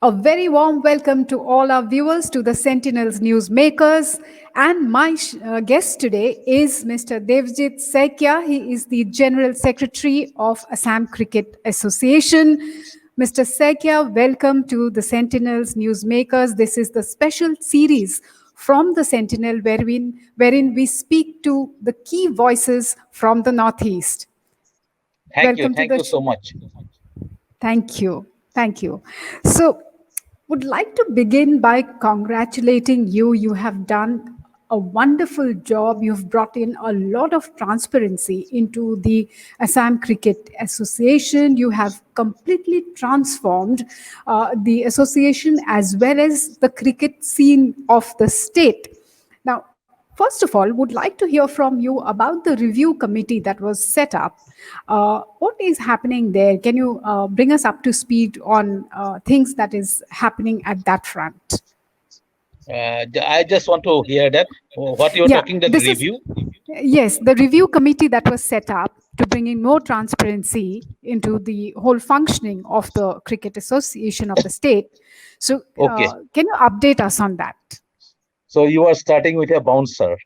A very warm welcome to all our viewers to the Sentinels Newsmakers. And my guest today is Mr. Devjit Saikia. He is the General Secretary of Assam Cricket Association. Mr. Saikia, welcome to the Sentinels Newsmakers. This is the special series from the Sentinel wherein we speak to the key voices from the Northeast. Thank you. Welcome to Thank the you so much. Thank you. Thank you. So, would like to begin by congratulating you. You have done a wonderful job. You've brought in a lot of transparency into the Assam Cricket Association. You have completely transformed the association as well as the cricket scene of the state. Now, first of all, would like to hear from you about the review committee that was set up. What is happening there? Can you bring us up to speed on things that is happening at that front? I just want to hear that what you're Yeah, talking, that this is review. yes, the review committee that was set up to bring in more transparency into the whole functioning of the Cricket Association of the state. So, Okay. can you update us on that? So you are starting with a bouncer.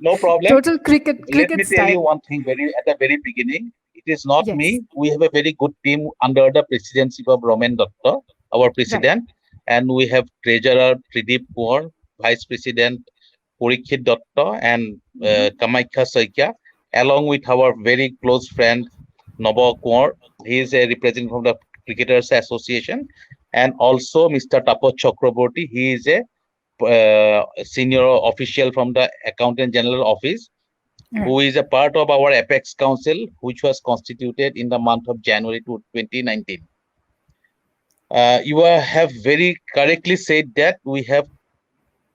No problem. Total cricket Let cricket me tell you style. one thing at the very beginning. It is not Yes, me. We have a very good team under the presidency of Roman Datta, our right. president, and we have Treasurer Pradeep Kaur, Vice President Parikshit Datta, and Mhm. Kamakhya Saikia, along with our very close friend Naba Kaur. He is a representative from the Cricketers Association, and also Mr. Tapas Chakraborty. He is a senior official from the Accountant General Office, Right. who is a part of our Apex Council, which was constituted in the month of January 2019. You have very correctly said that we have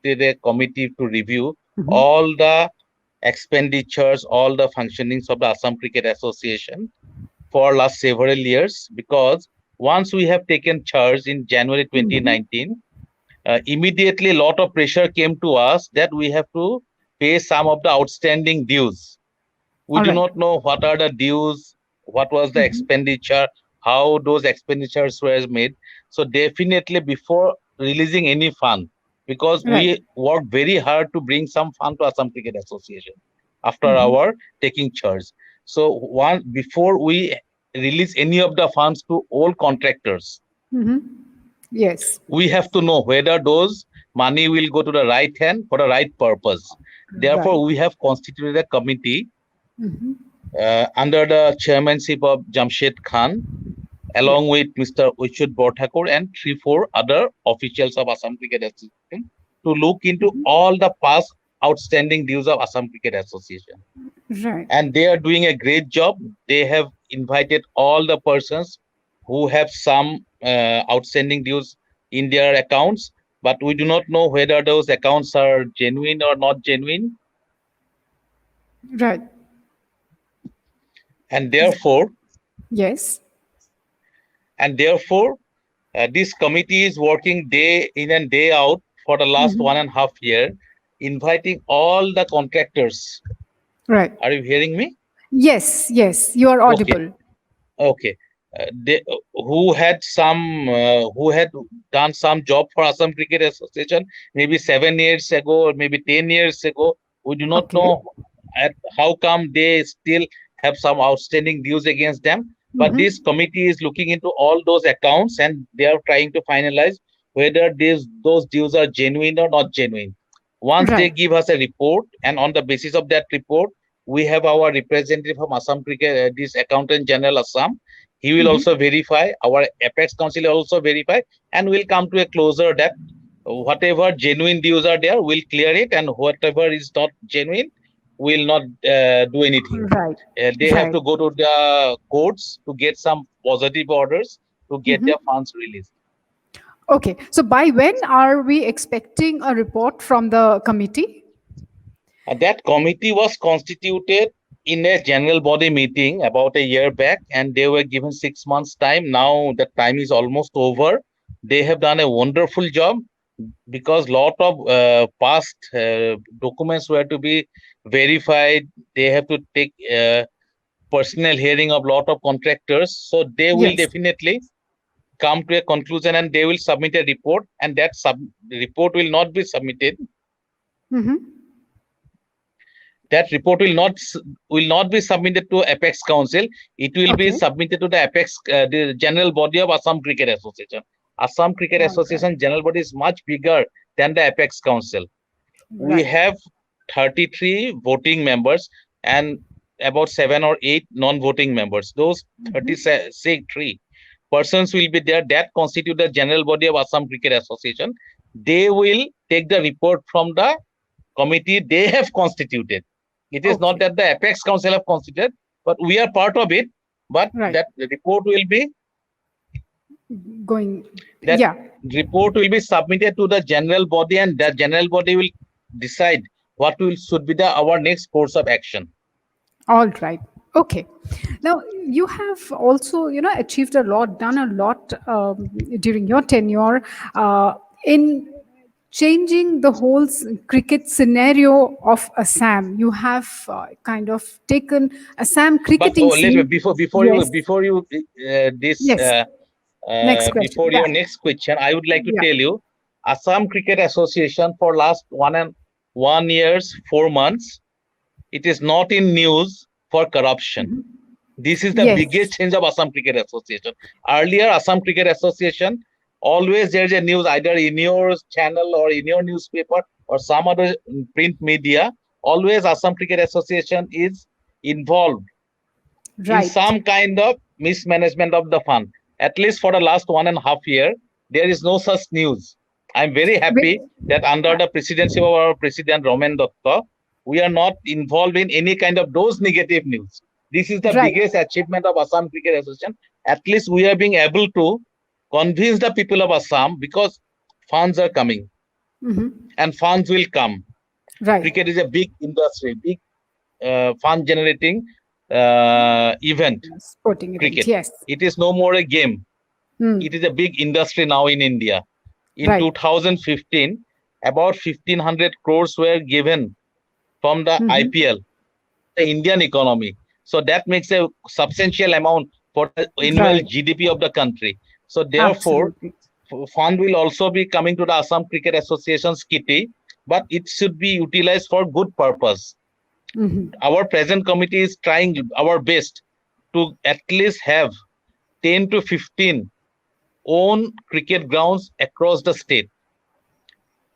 did a committee to review Mhm. all the expenditures, all the functionings of the Assam Cricket Association for last several years, because once we have taken charge in January Mhm. 2019, immediately a lot of pressure came to us that we have to pay some of the outstanding dues. We All do right. not know what are the dues, what was the Mhm. expenditure, how those expenditures were made. So definitely before releasing any fund, because Right. we worked very hard to bring some fund to Assam Cricket Association after Mhm. our taking charge. So one before we release any of the funds to all contractors, Mhm. Yes. we have to know whether those money will go to the right hand for the right purpose. Right. Therefore, we have constituted a committee Mhm. under the chairmanship of Jamshed Khan, Yeah. along with Mr. Uchud Borthakur and 3-4 other officials of Assam Cricket Association, to look into Mhm. all the past outstanding dues of Assam Cricket Association. Right. And they are doing a great job. They have invited all the persons who have some outstanding dues in their accounts, but we do not know whether those accounts are genuine or not genuine. Right. And therefore, Yes. and therefore, this committee is working day in and day out for the last Mhm. 1.5 years, inviting all the contractors. Right. Are you hearing me? Yes. Yes. You are Okay, audible. okay. They, who had done some job for Assam Cricket Association maybe 7 years ago or maybe 10 years ago. We do not Okay. know how come they still have some outstanding dues against them. But Mhm. this committee is looking into all those accounts, and they are trying to finalize whether those dues are genuine or not genuine. Once they Right. give us a report, and on the basis of that report, we have our representative from Assam Cricket, this Accountant General Assam. He will Mhm. also verify. Our Apex Council will also verify, and we'll come to a closer that whatever genuine dues are there, we'll clear it, and whatever is not genuine, will not do anything. Right. They have Right. to go to the courts to get some positive orders to get Mhm. their funds released. Okay. So, by when are we expecting a report from the committee? That committee was constituted in a general body meeting about a year back, and they were given 6 months' time. Now the time is almost over. They have done a wonderful job because lot of past documents were to be verified. They have to take personal hearing of lot of contractors. So they will Yes. definitely. come to a conclusion and they will submit a report, and that report will not be submitted. Mm-hmm. That report will not be submitted to Apex Council. It will be Okay. submitted to the the general body of Assam Cricket Association. Assam Cricket All right. Association general body is much bigger than the Apex Council. We Right. have 33 voting members and about 7 or 8 non-voting members. Those Mm-hmm. 33 persons will be there that constitute the general body of Assam Cricket Association. They will take the report from the committee they have constituted. It is not Okay. that the Apex Council have constituted, but we are part of it. But Right. that report will be Going. that Yeah. report will be submitted to the general body, and that general body will decide what will should be our next course of action. All right. Okay. Now, you have also, achieved a lot, done a lot during your tenure in changing the whole cricket scenario of Assam. You have kind of taken Assam But cricketing let me scene. Yes. before you this Yes. Next question. before Yeah. your next question, I would like to Yeah. tell you, Assam Cricket Association for last 1 years 4 months, it is not in news for corruption. Mhm. This is the Yes. biggest change of Assam Cricket Association. Earlier, Assam Cricket Association, always there is a news either in your channel or in your newspaper or some other print media. Always Assam Cricket Association is involved in Right. some kind of mismanagement of the fund. At least for the last 1.5 years, there is no such news. I'm very happy With- that under the presidency of our President Romen Datta, we are not involved in any kind of those negative news. This is the right. biggest achievement of Assam Cricket Association. At least we are being able to convince the people of Assam, because funds are coming Mhm. and funds will come. Right. Cricket is a big industry, big fund generating event. Sporting event. Cricket. Yes. It is no more a game. Hmm. It is a big industry now in India. In Right. 2015, about 1,500 crores were given from the Mhm. IPL, the Indian economy. So that makes a substantial amount for the annual Right. GDP of the country. So therefore, Absolutely. fund will also be coming to the Assam Cricket Association's kitty, but it should be utilized for good purpose. Mhm. Our present committee is trying our best to at least have 10 to 15 own cricket grounds across the state,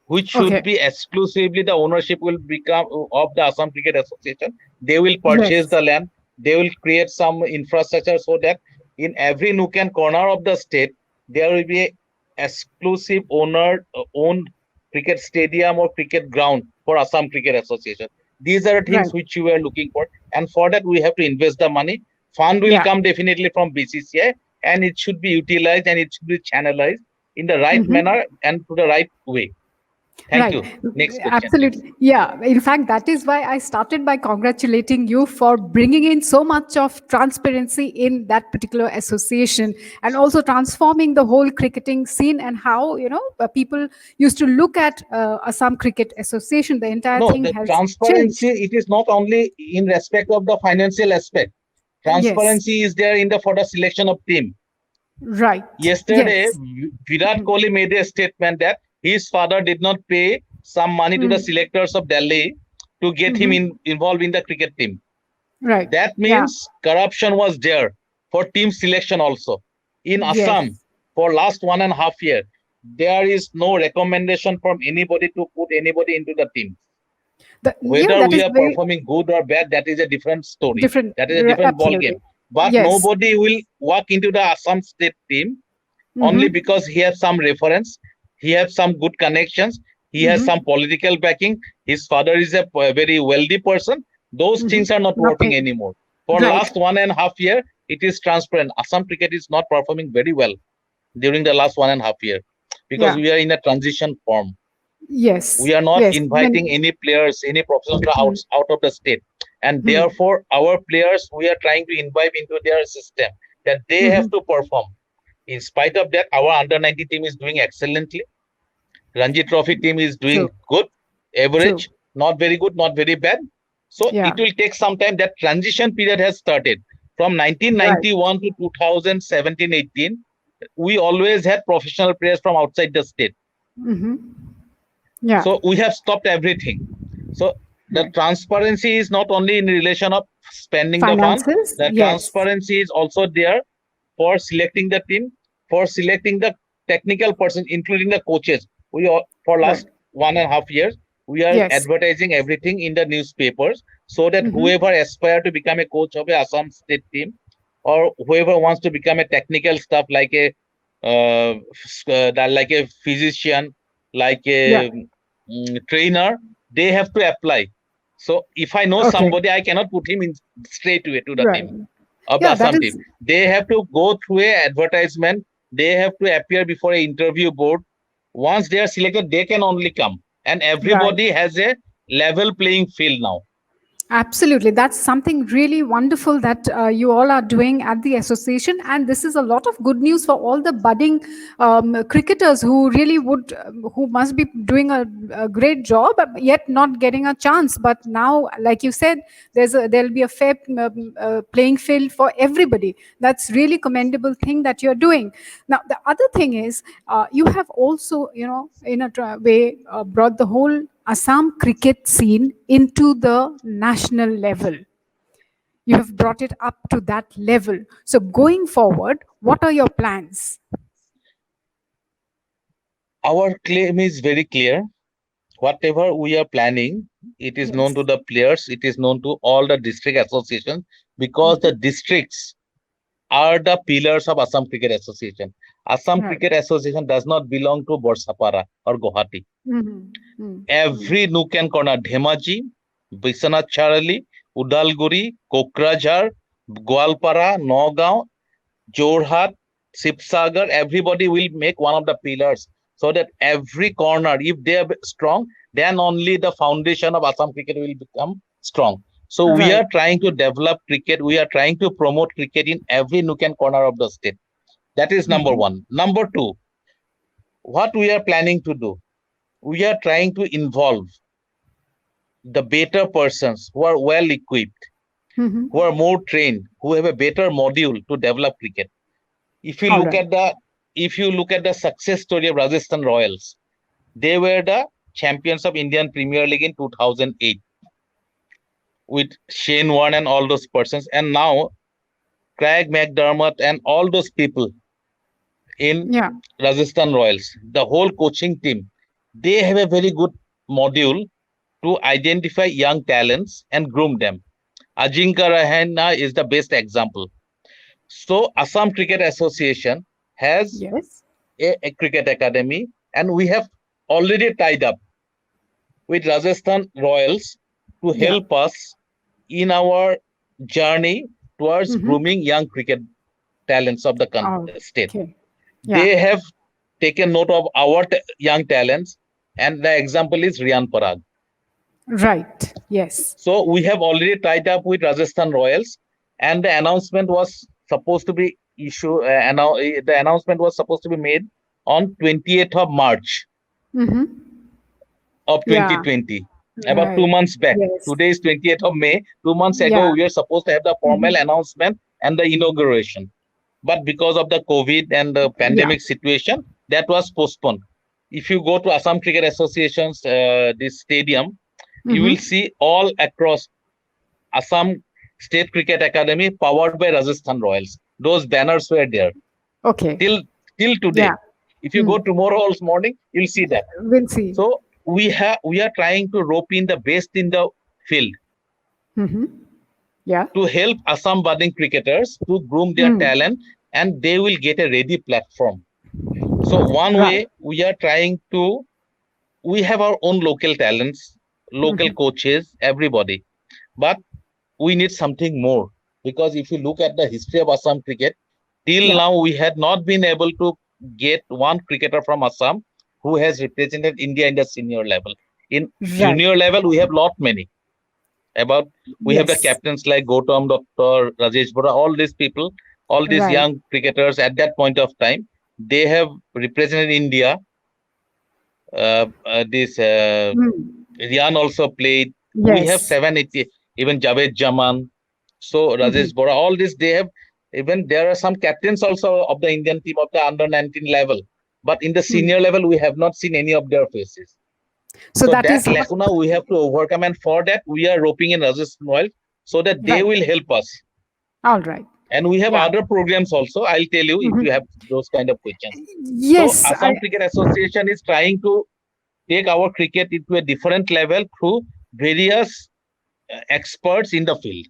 which should Okay. be exclusively the ownership will become of the Assam Cricket Association. They will purchase Yes. the land, they will create some infrastructure so that in every nook and corner of the state, there will be exclusive owned cricket stadium or cricket ground for Assam Cricket Association. These are the things Right. which we are looking for. And for that, we have to invest the money. Fund will Yeah. come definitely from BCCI, and it should be utilized and it should be channelized in the right Mhm. manner and to the right way. Thank Right. you. Next question, please. Absolutely. Yeah. In fact, that is why I started by congratulating you for bringing in so much of transparency in that particular association and also transforming the whole cricketing scene and how, people used to look at Assam Cricket Association. The entire No, thing the has transparency, changed. it is not only in respect of the financial aspect. Yes. Transparency is there in the for the selection of team. Right. Yesterday, Yes. Virat Kohli made a statement that his father did not pay some money to the Mm. selectors of Delhi to get him Mhm. involved in the cricket team. Right. That Yeah. means corruption was there for team selection also. In Assam, Yes. for last 1.5 years, there is no recommendation from anybody to put anybody into the team. Whether That we is are very performing good or bad, that is a different story. different. That is a different ball Absolutely. game. But Yes. nobody will walk into the Assam state team only Mm-hmm. because he has some reference, he has some good connections, he has some Mm-hmm. political backing, his father is a very wealthy person. Those Mm-hmm. things are not working Nothing. anymore. For Right. last 1.5 years, it is transparent. Assam cricket is not performing very well during the last 1.5 years because Yeah. we are in a transition form. Yes. We are not Yes. inviting any players, any professionals Mm. out of the state. And Mm. therefore, our players, we are trying to imbibe into their system that they have Mhm. to perform. In spite of that, our under 90 team is doing excellently. Ranji Trophy team is doing True. good, True. average, not very good, not very bad. So Yeah. it will take some time. That transition period has started from Right. 1991 to 2017-18. we always had professional players from outside the state. Yeah. So we have stopped everything. So the Right. transparency is not only in relation of spending the fund, Finances, the yes. transparency is also there for selecting the team, for selecting the technical person, including the coaches. We are, for Right. last 1.5 years, we are Yes. advertising everything in the newspapers so that whoever aspire to become a coach of a Assam state team, or whoever wants to become a technical staff like a like a physician, like Yeah. a trainer, they have to apply. So if I know Okay. somebody, I cannot put him in straight away to the Right. team of the Yeah, that Assam team. is They have to go through a advertisement. They have to appear before an interview board. Once they are selected, they can only come. And right. everybody has a level playing field now. Absolutely. That's something really wonderful that you all are doing at the association. And this is a lot of good news for all the budding cricketers who really would, who must be doing a great job, yet not getting a chance. But now, like you said, there'll be a fair playing field for everybody. That's really commendable thing that you're doing. Now, the other thing is, you have also, in a way, brought the whole Assam cricket scene into the national level. You have brought it up to that level. So, going forward, what are your plans? Our claim is very clear. Whatever we are planning, it is known to Yes. the players, it is known to all the district associations, because the districts are the pillars of Assam Cricket Association. Assam Right. Cricket Association does not belong to Borsapara or Guwahati. Every nook and corner, Dhemaji, Biswanath Charali, Udalguri, Kokrajhar, Goalpara, Nagaon, Jorhat, Sipsagar, everybody will make one of the pillars, so that every corner, if they are strong, then only the foundation of Assam cricket will become strong. So we Right. are trying to develop cricket. We are trying to promote cricket in every nook and corner of the state. That is number one. Number two, what we are planning to do, we are trying to involve the better persons who are well equipped, who are more trained, who have a better module to develop cricket. If you All look right. at the success story of Rajasthan Royals, they were the champions of Indian Premier League in 2008 with Shane Warne and all those persons. And now Craig McDermott and all those people in Yeah. Rajasthan Royals, the whole coaching team, they have a very good module to identify young talents and groom them. Ajinkya Rahane is the best example. So Assam Cricket Association has Yes. a cricket academy, and we have already tied up with Rajasthan Royals to Yeah. help us in our journey towards grooming young cricket talents of the state. Okay. Yeah. They have taken note of our young talents, and the example is Rian Parag. Right. Yes. So we have already tied up with Rajasthan Royals, and the announcement was supposed to be the announcement was supposed to be made on 28th of March of Yeah. 2020, about two Right. months back. Yes. Today is 28th of May. 2 months ago, Yeah. we were supposed to have the formal announcement and the inauguration. But because of the COVID and the Yeah. pandemic situation, that was postponed. If you go to Assam Cricket Association's this stadium, you will see all across Assam State Cricket Academy powered by Rajasthan Royals. Those banners were there Okay. till today. Yeah. If you go tomorrow morning, you'll see that. We'll see. So we are trying to rope in the best in the field Yeah. to help Assam budding cricketers to groom their talent, and they will get a ready platform. So one Right. way we are trying to, we have our own local talents, local coaches, everybody, but we need something more, because if you look at the history of Assam cricket, till Yeah. now we had not been able to get one cricketer from Assam who has represented India in the senior level. In Right. junior level, we have lot many. We have the Yes. captains like Gautam Doctor, Rajesh Bora, all these people, all these Right. young cricketers at that point of time, they have represented India. This Rian also played. We have Yes. 780, even Javed Jaman, so Rajesh Bora, all this they have Even there are some captains also of the Indian team of the under 19 level. But in the Hmm. senior level, we have not seen any of their faces. So So that that is what, lacuna we have to overcome, and for that we are roping in Rajesh Noel so that they right. will help us. All right. And we have Yeah. other programs also. I'll tell you if Mhm. you have those kind of questions. So Yes, Assam Cricket Association is trying to take our cricket into a different level through various experts in the field.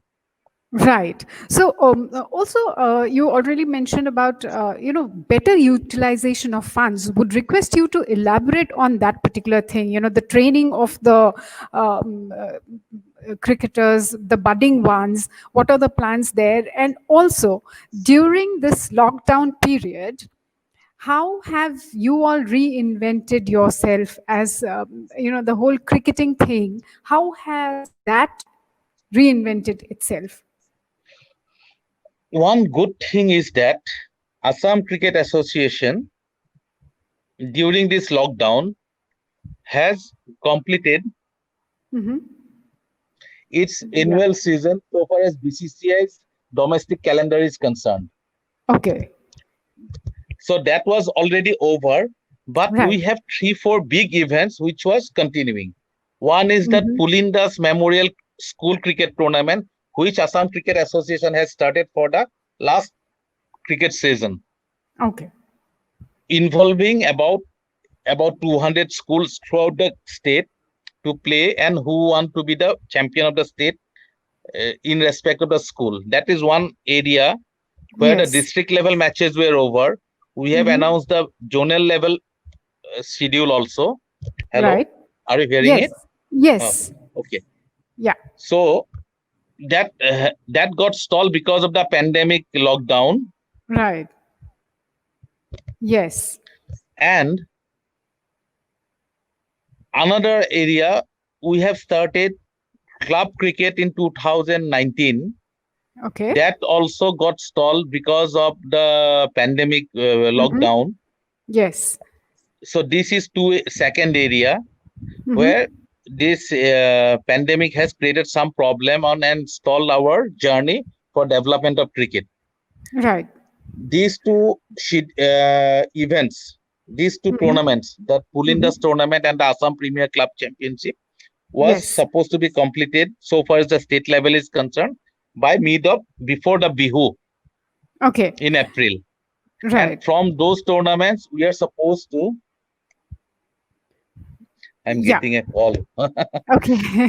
right. So also you already mentioned about better utilization of funds. Would request you to elaborate on that particular thing. The training of the cricketers, the budding ones. What are the plans there? And also during this lockdown period, how have you all reinvented yourself as the whole cricketing thing? How has that reinvented itself? One good thing is that Assam Cricket Association during this lockdown has completed Hmm. its Yeah. annual season so far as BCCI's domestic calendar is concerned. Okay. So that was already over, but Right. we have 3-4 big events which was continuing. One is that Hmm. Pulindas Memorial School Cricket Tournament, which Assam Cricket Association has started for the last cricket season, Okay. involving about 200 schools throughout the state to play and who want to be the champion of the state in respect of the school. That is one area where the Yes. district level matches were over. We have Hmm. announced the zonal level schedule also. Hello, Right. are you hearing Yes. it? Oh, Yes. okay. Yeah. So that got stalled because of the pandemic lockdown, Right. Yes. and another area we have started club cricket in 2019. Okay. That also got stalled because of the pandemic Hmm. lockdown. Yes. So this is second area Hmm. where this pandemic has created some problem on and stalled our journey for development of cricket. Right. These two events, these two Hmm. tournaments, the Hmm. Pulindas tournament and the Assam Premier Club Championship, was Yes. supposed to be completed so far as the state level is concerned by mid of before the Bihu Okay. in April. And Right. from those tournaments, we are supposed to. I'm Yeah. getting a call. Okay.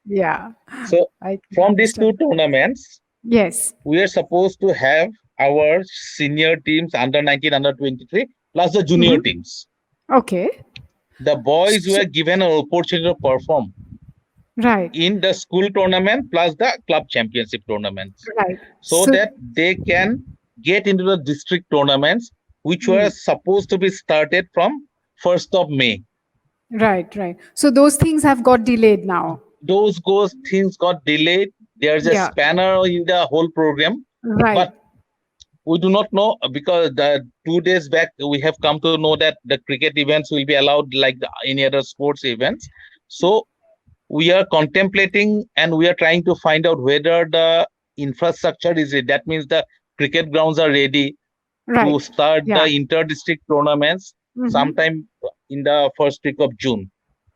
Yeah. So I can from these two understand. tournaments, Yes. we are supposed to have our senior teams under 19, under 23, plus the junior Hmm. teams. Okay. The boys So, were given an opportunity to perform right. in the school tournament plus the club championship tournaments Right. so So, that they can get into the district tournaments, which were mm, supposed to be started from 1st of May. right. Right. So those things have got delayed now. Those things got delayed. There's a Yeah. spanner in the whole program, Right. but we do not know because the 2 days back we have come to know that the cricket events will be allowed like any other sports events. So we are contemplating and we are trying to find out whether the infrastructure is it. That means the cricket grounds are ready to Right. start the Yeah. inter-district tournaments Hmm. sometime in the first week of June.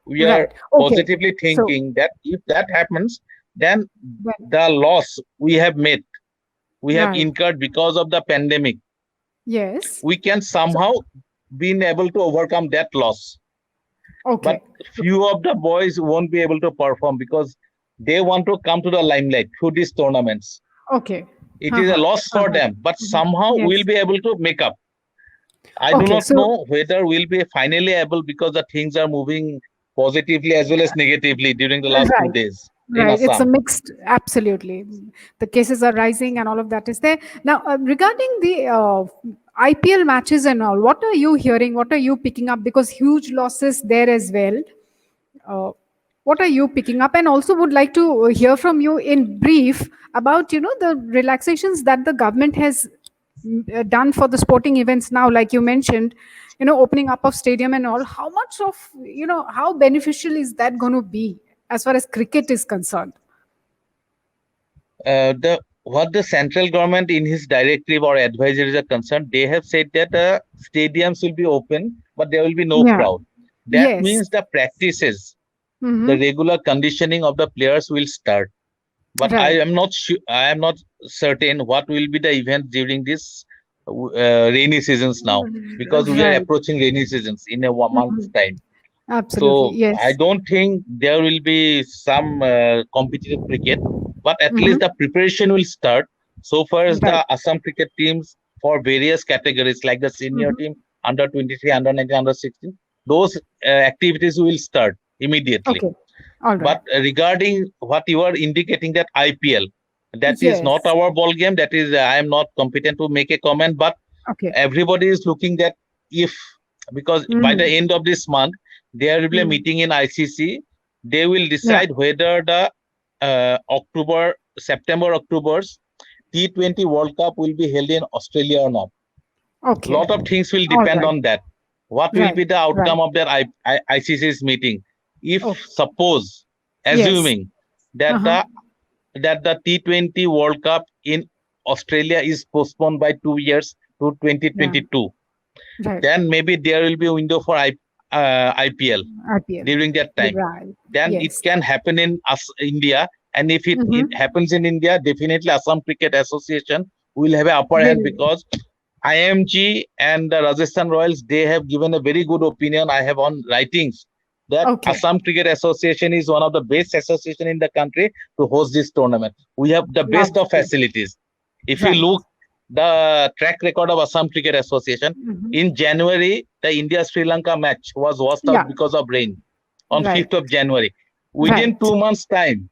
We are Right. Okay. positively So, thinking that if that happens, then when, the loss we have right. incurred because of the pandemic, Yes. we can So, somehow been able to overcome that loss. But okay. few of the boys won't be able to perform because they want to come to the limelight through these tournaments. Okay. It is a Uh-huh. loss for Uh-huh. them, but Mhm. somehow we'll Yes. be able to make up. I do Okay. not So, know whether we'll be finally able because the things are moving positively as well as negatively during the last two right. days in Right. It's a Assam. mixed, absolutely. The cases are rising and all of that is there. Now, regarding the IPL matches and all, what are you hearing? What are you picking up? Because huge losses there as well. Uh, what are you picking up? And also would like to hear from you in brief about, the relaxations that the government has done for the sporting events now, like you mentioned, opening up of stadium and all. How much of, how beneficial is that going to be as far as cricket is concerned? The what the central government in his directive or advisories are concerned, they have said that stadiums will be open, but there will be no Yeah. crowd. That Yes. means the practices, the Mm-hmm. regular conditioning of the players will start. But I Right. am not sure. I am not certain what will be the event during this rainy seasons now, because we are Right. approaching rainy seasons in a 1 month's Mhm. time. Absolutely. So I Yes. don't think there will be some competitive cricket, but at least Mm-hmm. the preparation will start. So far as Right. the Assam cricket teams for various categories like the senior Mm-hmm. team, under 23, under 19, under 16, those activities will start immediately. Okay. All But right. regarding what you are indicating, that IPL, that is not Yes. our ball game. That is, I am not competent to make a comment. But Okay. everybody is looking that if, because by the Mm-hmm. end of this month there will be a Mm. meeting in ICC, they will Yeah. decide whether the September October's T20 World Cup will be held in Australia or not. Okay. Lot of things will All depend right. on that. What will Right. be the Right. outcome of that ICC's meeting? If Okay. suppose, Yes. assuming that Uh-huh. the T20 World Cup in Australia is postponed by 2 years to Yeah. 2022, Right. then maybe there will be a window for IPL IPL. during that time. Right. Then it Yes. can happen in India, and if it Mm-hmm. happens in India, definitely Assam Cricket Association will have an upper hand, Will. because IMG and the Rajasthan Royals, they have given a very good opinion. I have on writings that Okay. Assam Cricket Association is one of the best association in the country to host this tournament. We have the best of Lovely. facilities. If you Right. look the track record of Assam Cricket Association, Mm-hmm. in January, the India-Sri Lanka match was washed out Yeah. because of rain on Right. 5th of January. Within Right. 2 months' time,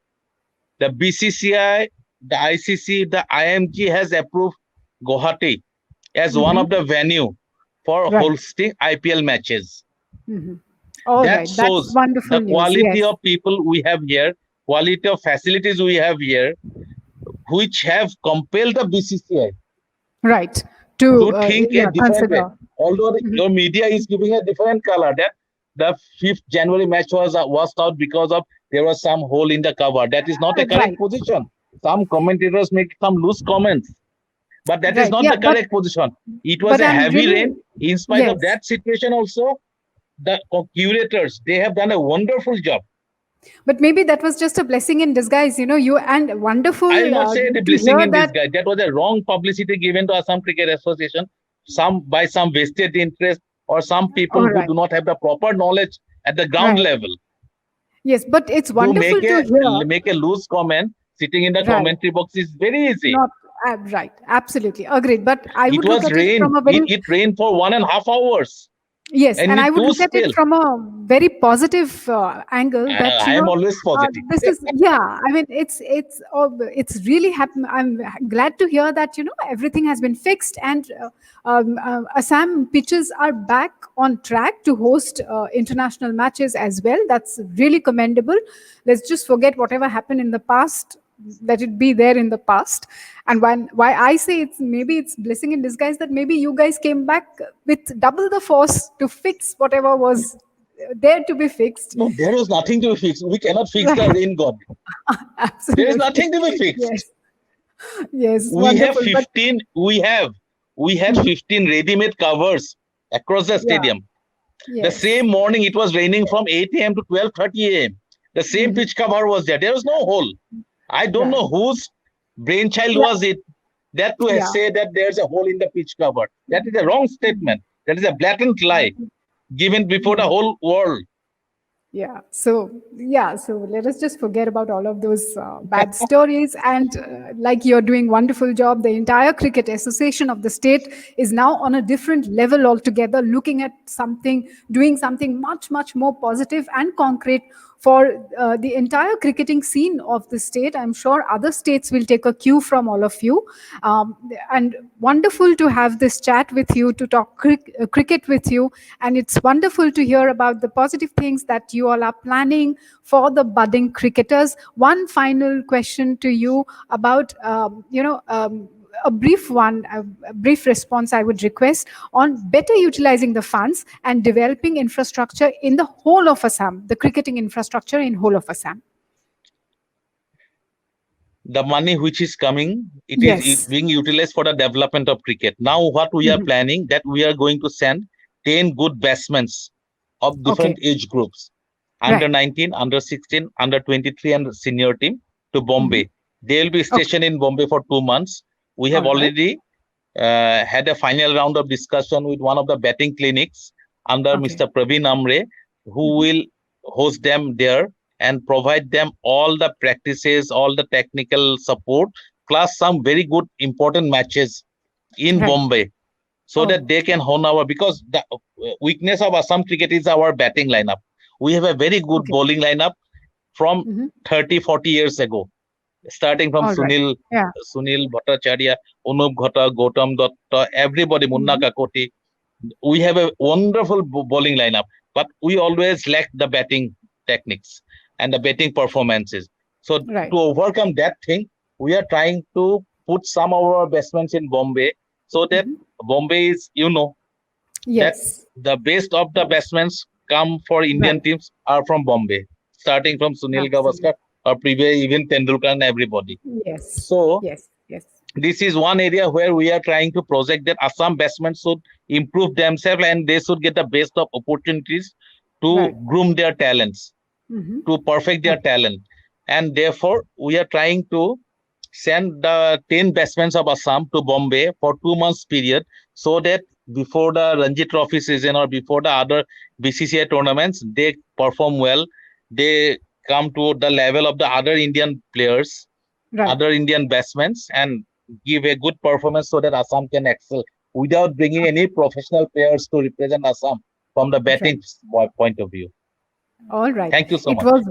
the BCCI, the ICC, the IMG has approved Guwahati as one Mm-hmm. of the venue for Right. hosting IPL matches. Mm-hmm. All That right. That's shows wonderful the news. quality Yes. of people we have here, quality of facilities we have here, which have compelled the BCCI Right. To to think a yeah, different way. consider. Although Mhm. your media is giving a different color, that the 5th January match was washed out because of there was some hole in the cover. That is not a correct Right. position. Some commentators make some loose comments, but that is Right. not Yeah. the correct position. It was But a I'm heavy really rain. In spite of yes. that situation, also the curators, they have done a wonderful job. But maybe that was just a blessing in disguise. You and I will wonderful not say the to blessing hear in that. disguise. That was a wrong publicity given to Assam Cricket Association, some by some vested interest or some people All who right. do not have the proper knowledge at the ground Right. level, Yes. But it's to wonderful to hear. make a loose comment sitting in the Right. commentary box is very easy. Not right. Absolutely agreed. But I It would look was at it from rain. a very It rained for 1.5 hours yes, and and with I would two look at it spells. from a very positive angle that I am always positive. this is yeah. I mean, it's really happen. I'm glad to hear that everything has been fixed and Assam pitches are back on track to host international matches as well. That's really commendable. Let's just forget whatever happened in the past, let it be there in the past. And why I say it's blessing in disguise that maybe you guys came back with double the force to fix whatever was there to be fixed. No, there was nothing to be fixed. We cannot fix the Right. rain god. There is Absolutely. nothing to be fixed. Yes. Yes, We have wonderful. But 15, we had 15 ready-made covers across the yeah, stadium. The yes. same morning it was raining from 8 a.m. to 12:30 a.m. The same Mhm. pitch cover was there. There was no hole. I don't Right. know whose brainchild Yeah, was it that to yeah. say that there's a hole in the pitch cover. That is a wrong statement. That is a blatant lie given before the Yeah. whole world. Yeah. So let us just forget about all of those bad stories. And like you're doing wonderful job, the entire cricket association of the state is now on a different level altogether, looking at something, doing something much, much more positive and concrete for the entire cricketing scene of the state. I'm sure other states will take a cue from all of you. Um, and wonderful to have this chat with you, to talk cricket with you. And it's wonderful to hear about the positive things that you all are planning for the budding cricketers. One final question to you about, a brief one, a brief response I would request on better utilizing the funds and developing infrastructure in the whole of Assam, the cricketing infrastructure in whole of Assam. the money which is coming, it is Yes. being utilized for the development of cricket. Now, what we are Mhm. planning that we are going to send 10 good batsmen of different Okay. age groups, under Right. 19, under 16, under 23, and senior team to Mhm. Bombay. They will be Okay. stationed in Bombay for 2 months. We have All right. already had a final round of discussion with one of the batting clinics under Okay. Mr. Praveen Amre, who Mhm. will host them there and provide them all the practices, all the technical support, plus some very good important matches in Right. Bombay, so that Oh, they can hone our, because the weakness of Assam cricket is our batting lineup. We have a very good okay. bowling lineup from Mhm. 30, 40 years ago, starting from All right. Yeah. Sunil Bhattacharya, Anup Ghotta, Gautam Datta, everybody, Munna Mhm. Kakoti. We have a wonderful bowling lineup, but we always lack the batting techniques and the batting performances. So Right. to overcome that thing, we are trying to put some of our batsmen in Bombay, so that Mhm. Bombay is, that Yes. the best of the batsmen come for Indian Right. teams are from Bombay, starting from Sunil Absolutely. Gavaskar or previous even Tendulkar and everybody. Yes. So Yes. Yes. this is one area where we are trying to project that Assam batsmen should improve themselves and they should get the best of opportunities to Right. groom their talents, Mm-hmm. to perfect their talent. And therefore, we are trying to send the 10 batsmen of Assam to Bombay for 2 months period, so that before the Ranji Trophy season or before the other BCCI tournaments, they perform well. They come to the level of the other Indian players, Right. other Indian batsmen, and give a good performance so that Assam can excel without bringing any professional players to represent Assam from the Right. batting point of view. All right. Thank you so It much. was,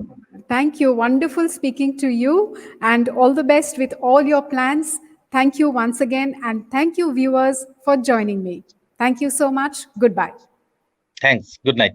thank you. Wonderful speaking to you and all the best with all your plans. Thank you once again. And thank you, viewers, for joining me. Thank you so much. Goodbye. Thanks. Good night.